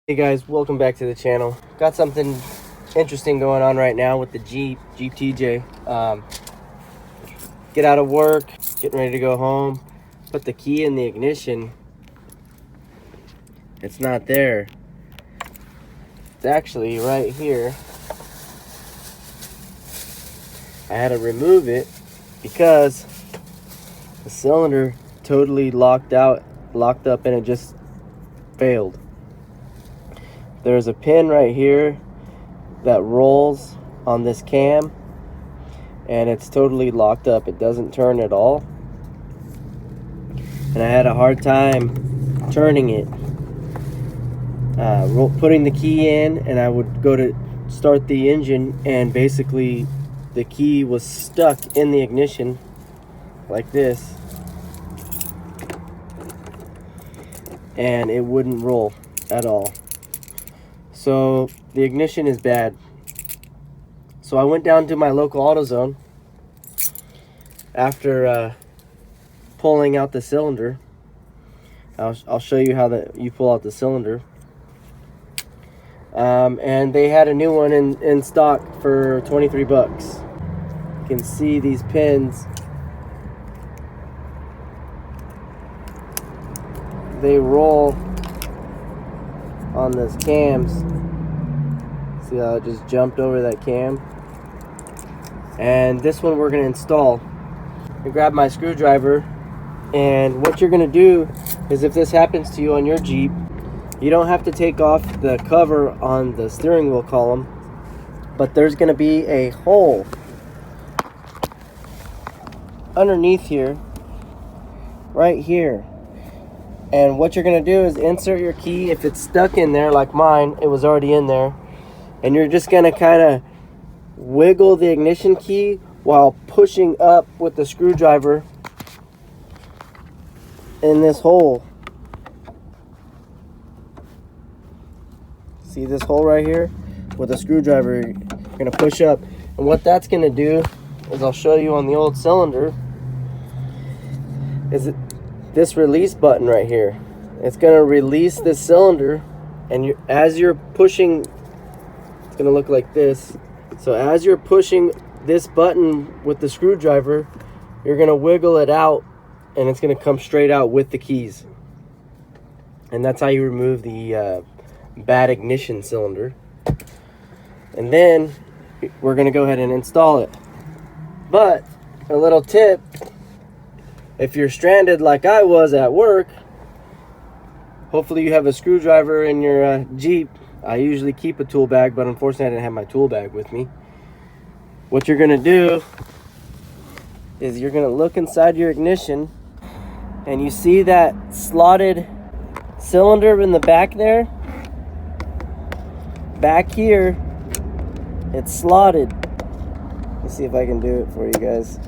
Hey guys, welcome back to the channel. Got something interesting going on right now with the Jeep TJ. Get out of work, getting ready to go home, put the key in the ignition. It's not there. It's actually right here. I had to remove it because the cylinder totally locked up, and it just failed. There's a pin right here that rolls on this cam, and it's totally locked up. It doesn't turn at all, and I had a hard time turning it. Putting the key in, and I would go to start the engine, and basically the key was stuck in the ignition like this, and it wouldn't roll at all. So the ignition is bad. So I went down to my local AutoZone after pulling out the cylinder. I'll show you how you pull out the cylinder. And they had a new one in stock for 23 bucks. You can see these pins. They roll on those cams. See how it just jumped over that cam? And this one we're going to install. I grab my screwdriver, and what you're going to do is, if this happens to you on your Jeep, you don't have to take off the cover on the steering wheel column, but there's going to be a hole underneath here, right here. And what you're going to do is insert your key. If it's stuck in there like mine, it was already in there. And you're just going to kind of wiggle the ignition key while pushing up with the screwdriver in this hole. See this hole right here? With a screwdriver, you're going to push up. And what that's going to do is, I'll show you on the old cylinder, is this release button right here. It's going to release this cylinder, and as you're pushing, it's going to look like this. So as you're pushing this button with the screwdriver, you're going to wiggle it out, and it's going to come straight out with the keys. And that's how you remove the bad ignition cylinder. And then we're going to go ahead and install it. But a little tip: if you're stranded like I was at work, hopefully you have a screwdriver in your Jeep. I usually keep a tool bag, but unfortunately I didn't have my tool bag with me. What you're going to do is you're going to look inside your ignition, and you see that slotted cylinder in the back there? Back here, it's slotted. Let's see if I can do it for you guys.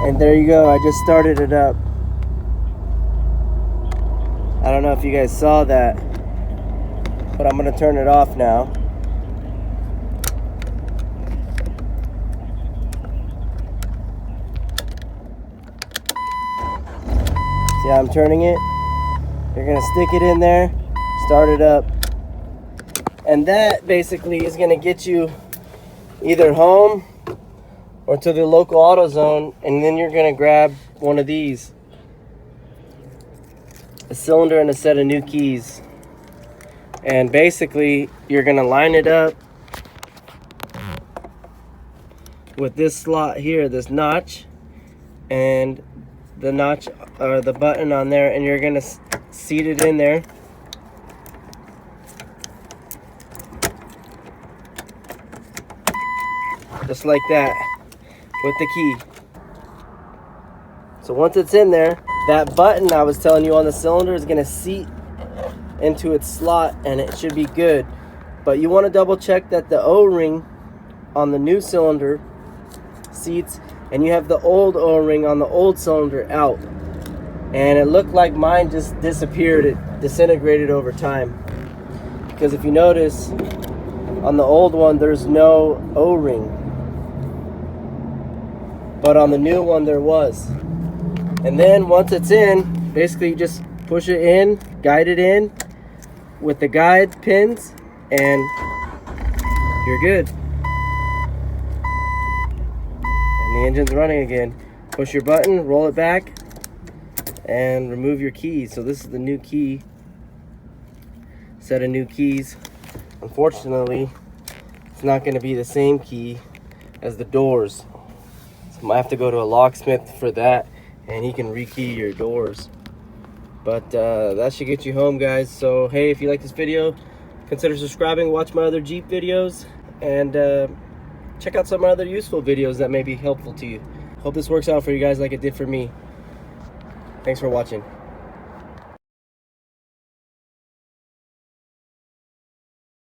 And there you go, I just started it up. I don't know if you guys saw that, but I'm going to turn it off now. See how I'm turning it? You're going to stick it in there, start it up. And that basically is going to get you either home or to the local AutoZone, and then you're going to grab one of these. A cylinder and a set of new keys. And basically, you're going to line it up with this slot here, this notch, and the notch, or the button on there, and you're going to seat it in there. Just like that, with the key. So once it's in there, that button I was telling you on the cylinder is going to seat into its slot, and it should be good. But you want to double check that the O-ring on the new cylinder seats, and you have the old O-ring on the old cylinder out. And it looked like mine just disappeared. It disintegrated over time. Because if you notice, on the old one there's no O-ring, but on the new one there was. And then once it's in, basically you just push it in, guide it in with the guide pins, and you're good. And the engine's running again. Push your button, roll it back, and remove your keys. So this is the new key, set of new keys. Unfortunately, it's not going to be the same key as the doors. So I might have to go to a locksmith for that, and he can rekey your doors. But that should get you home, guys. So hey, if you like this video, consider subscribing, watch my other Jeep videos, and check out some other useful videos that may be helpful to you. Hope this works out for you guys like it did for me. Thanks for watching.